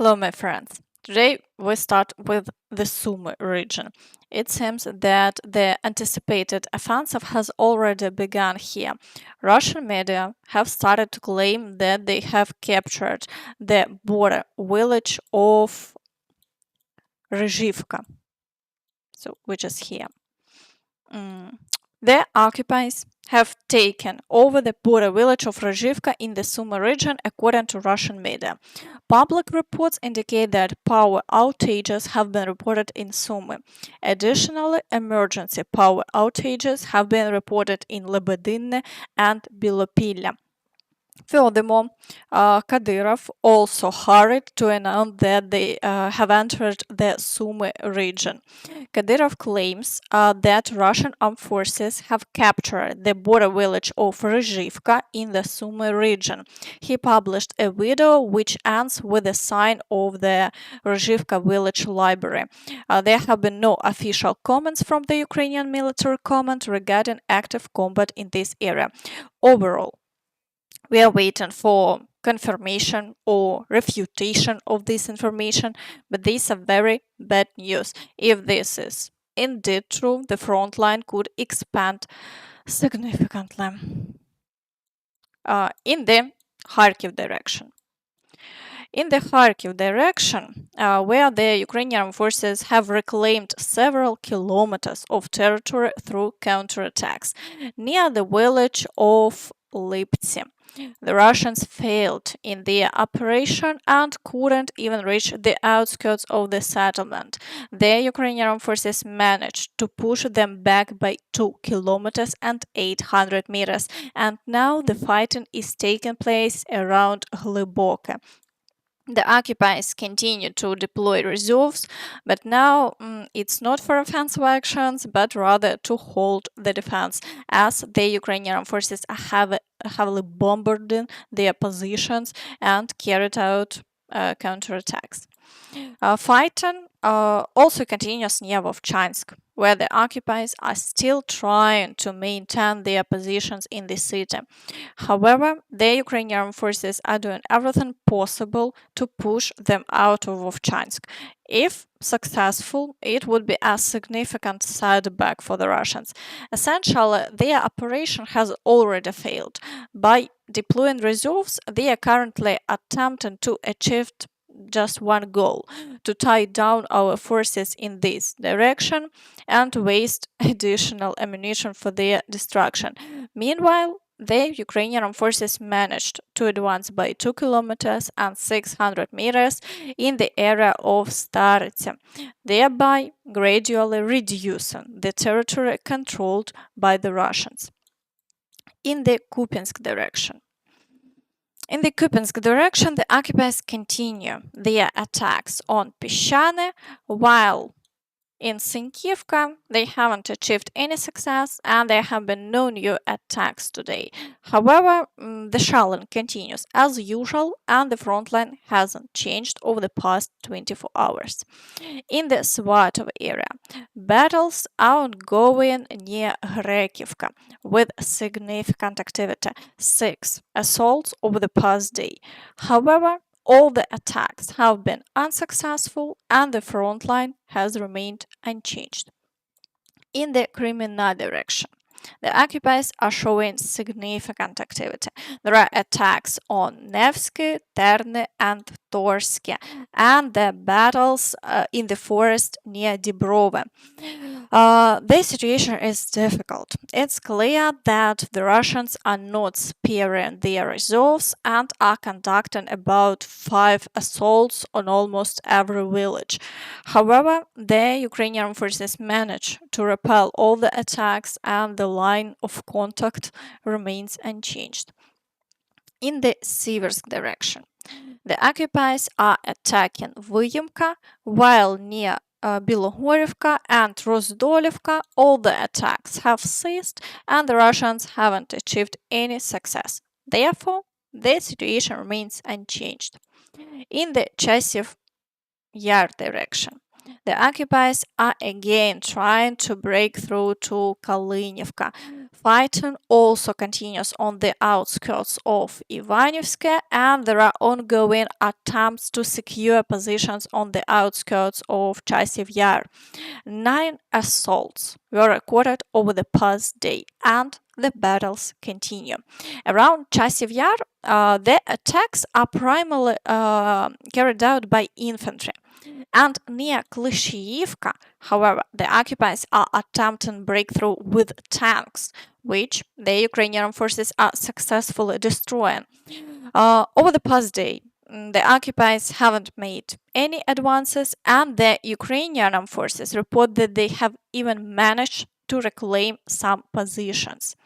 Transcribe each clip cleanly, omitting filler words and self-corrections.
Hello, my friends. Today we start with the Sumy region. It seems that the anticipated offensive has already begun here. Russian media have started to claim that they have captured the border village of Ryzhivka, which is here. The occupiers have taken over the border village of Ryzhivka in the Sumy region, according to Russian media. Public reports indicate that power outages have been reported in Sumy. Additionally, emergency power outages have been reported in Robotyne and Bilohorivka. Furthermore, Kadyrov also hurried to announce that they have entered the Sumy region. Kadyrov claims that Russian armed forces have captured the border village of Ryzhivka in the Sumy region. He published a video which ends with a sign of the Ryzhivka village library. There have been no official comments from the Ukrainian military command regarding active combat in this area. Overall, we are waiting for confirmation or refutation of this information, but these are very bad news. If this is indeed true, the front line could expand significantly. In the Kharkiv direction. In the Kharkiv direction, where the Ukrainian forces have reclaimed several kilometers of territory through counterattacks, near the village of Lyptsi, the Russians failed in their operation and couldn't even reach the outskirts of the settlement. The Ukrainian Armed Forces managed to push them back by 2 kilometers and 800 meters, and now the fighting is taking place around Hlyboke. The occupiers continue to deploy reserves, but now it's not for offensive actions, but rather to hold the defense, as the Ukrainian armed forces have heavily bombarded their positions and carried out counterattacks. Fighting also continues near Vovchansk, where the occupiers are still trying to maintain their positions in the city. However, the Ukrainian armed forces are doing everything possible to push them out of Vovchansk. If successful, it would be a significant setback for the Russians. Essentially, their operation has already failed. By deploying reserves, they are currently attempting to achieve just one goal: to tie down our forces in this direction and waste additional ammunition for their destruction. Meanwhile, the Ukrainian armed forces managed to advance by 2 kilometers and 600 meters in the area of Starytsia, thereby gradually reducing the territory controlled by the Russians. In the Kupiansk direction. In the Kupiansk direction, the occupiers continue their attacks on Pishchane, while in Synkivka, they haven't achieved any success and there have been no new attacks today. However, the shelling continues as usual and the front line hasn't changed over the past 24 hours. In the Svatove area, battles are ongoing near Kharkiv with significant activity, 6 assaults over the past day. However, all the attacks have been unsuccessful and the front line has remained unchanged. In the Kreminna direction, the occupiers are showing significant activity. There are attacks on Nevske, and Torske, and the battles in the forest near Dibrove. The situation is difficult. It's clear that the Russians are not sparing their reserves and are conducting about 5 assaults on almost every village. However, the Ukrainian forces manage to repel all the attacks and the line of contact remains unchanged. In the Siversk direction, the occupiers are attacking Vyimka, while near Bilohorivka and Rozdolivka all the attacks have ceased and the Russians haven't achieved any success. Therefore, the situation remains unchanged. In the Chasiv Yar direction, The occupiers are again trying to break through to Kalynivka. Fighting also continues on the outskirts of Ivanivske, and there are ongoing attempts to secure positions on the outskirts of Chasiv Yar. 9 assaults were recorded over the past day, and the battles continue. Around Chasiv Yar, the attacks are primarily carried out by infantry. And near Lyptsi, however, the occupiers are attempting breakthrough with tanks, which the Ukrainian Armed Forces are successfully destroying. Over the past day, the occupiers haven't made any advances, and the Ukrainian Armed Forces report that they have even managed to reclaim some positions.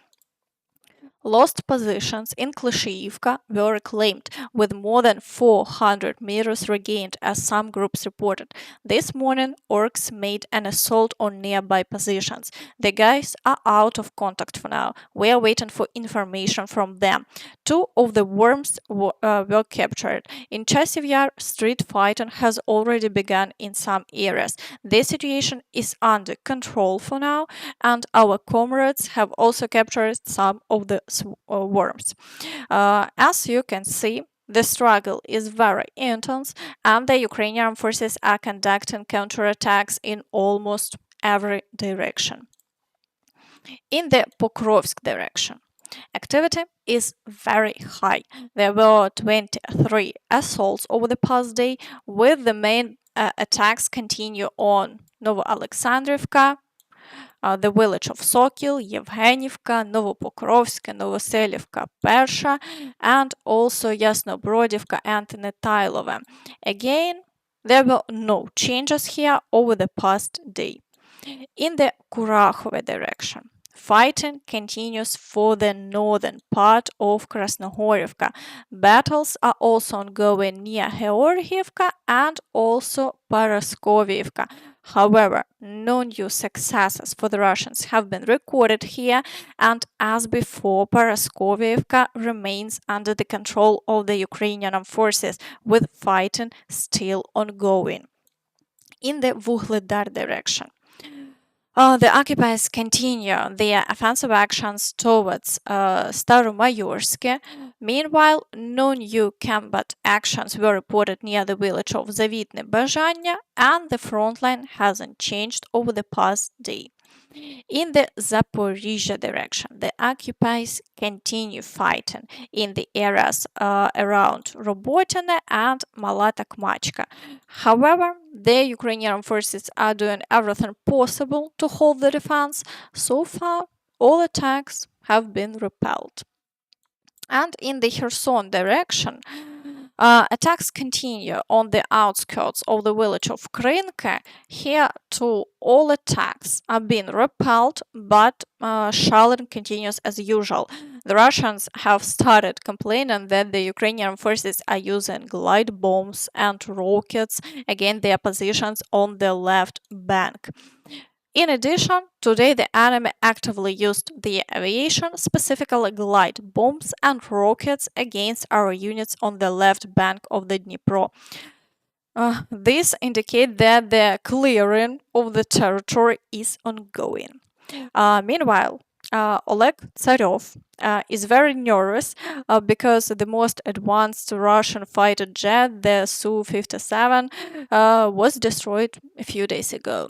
Lost positions in Lyptsi were reclaimed, with more than 400 meters regained, as some groups reported. This morning, orcs made an assault on nearby positions. The guys are out of contact for now. We are waiting for information from them. 2 of the worms were captured. In Chasiv Yar, street fighting has already begun in some areas. The situation is under control for now, and our comrades have also captured some of the worms. As you can see, the struggle is very intense, and the Ukrainian Armed Forces are conducting counterattacks in almost every direction. In the Pokrovsk direction, activity is very high. There were 23 assaults over the past day, with the main attacks continue on Novoalexandrivka, the village of Sokil, Yevhenivka, Novopokrovsk, Novoselivka, Persha, and also Yasnobrodivka and Netailove. Again, there were no changes here over the past day. In the Kurakhove direction, fighting continues for the northern part of Krasnohorivka. Battles are also ongoing near Heorhiivka and also Paraskovivka. However, no new successes for the Russians have been recorded here, and as before, Paraskovivka remains under the control of the Ukrainian Armed Forces, with fighting still ongoing. In the Vuhledar direction, the occupiers continue their offensive actions towards Staromaiorske. Meanwhile, no new combat actions were reported near the village of Zavitne Bajanya, and the front line hasn't changed over the past day. In the Zaporizhzhia direction, the occupiers continue fighting in the areas around Robotyne and Mala Tokmachka. However, the Ukrainian Armed Forces are doing everything possible to hold the defense. So far, all attacks have been repelled. And in the Kherson direction, attacks continue on the outskirts of the village of Kreminna. Here, too, all attacks are being repelled, but shelling continues as usual. The Russians have started complaining that the Ukrainian forces are using glide bombs and rockets against their positions on the left bank. In addition, today the enemy actively used the aviation, specifically glide bombs and rockets, against our units on the left bank of the Dnipro. This indicates that the clearing of the territory is ongoing. Meanwhile, Oleg Tsarev is very nervous because the most advanced Russian fighter jet, the Su-57, was destroyed a few days ago.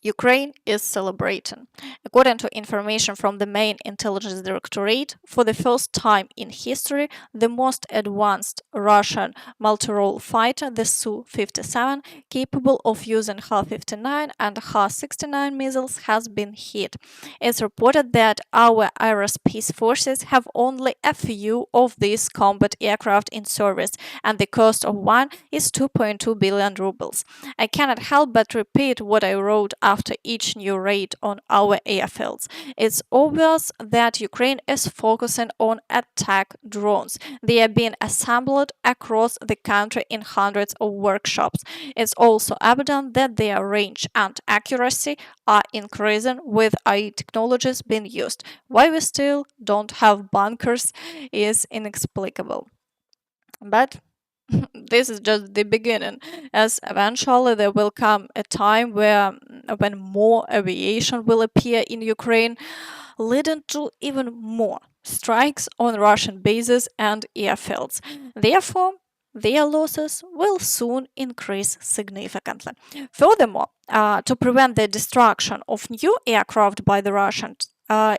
Ukraine is celebrating. According to information from the main intelligence directorate, for the first time in history, the most advanced Russian multi-role fighter, the Su-57, capable of using Ha-59 and Ha-69 missiles, has been hit. It's reported that our aerospace forces have only a few of these combat aircraft in service, and the cost of one is 2.2 billion rubles. I cannot help but repeat what I wrote after each new raid on our airfields. It's obvious that Ukraine is focusing on attack drones. They are being assembled across the country in hundreds of workshops. It's also evident that their range and accuracy are increasing, with AI technologies being used. Why we still don't have bunkers is inexplicable. But This is just the beginning, as eventually there will come a time when more aviation will appear in Ukraine, leading to even more strikes on Russian bases and airfields. Therefore, their losses will soon increase significantly. Furthermore, to prevent the destruction of new aircraft by the Russians,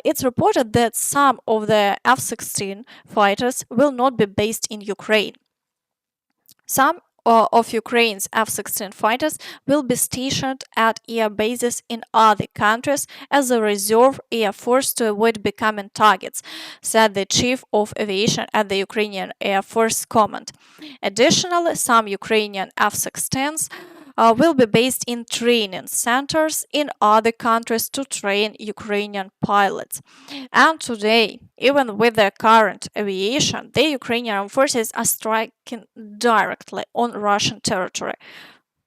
it's reported that some of the F-16 fighters will not be based in Ukraine. Some of Ukraine's F-16 fighters will be stationed at air bases in other countries as a reserve air force to avoid becoming targets, said the chief of aviation at the Ukrainian Air Force Command. Additionally, some Ukrainian F-16s will be based in training centers in other countries to train Ukrainian pilots. And today, even with the current aviation, the Ukrainian Armed Forces are striking directly on Russian territory.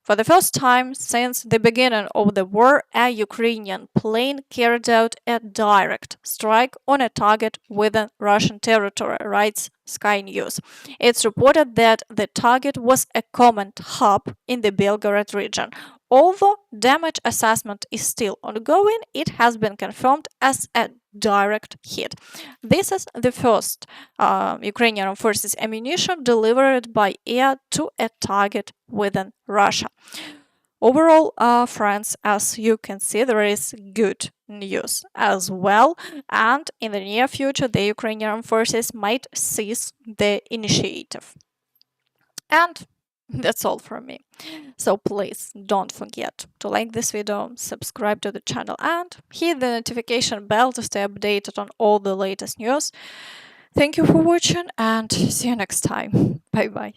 For the first time since the beginning of the war, a Ukrainian plane carried out a direct strike on a target within Russian territory, writes Sky News. It's reported that the target was a command hub in the Belgorod region. Although damage assessment is still ongoing, it has been confirmed as a direct hit. This is the first Ukrainian Armed Forces ammunition delivered by air to a target within Russia. Overall, friends, as you can see, there is good news as well, and in the near future, the Ukrainian Armed Forces might seize the initiative. And that's all from me. So please don't forget to like this video, subscribe to the channel, and hit the notification bell to stay updated on all the latest news. Thank you for watching, and see you next time. Bye bye.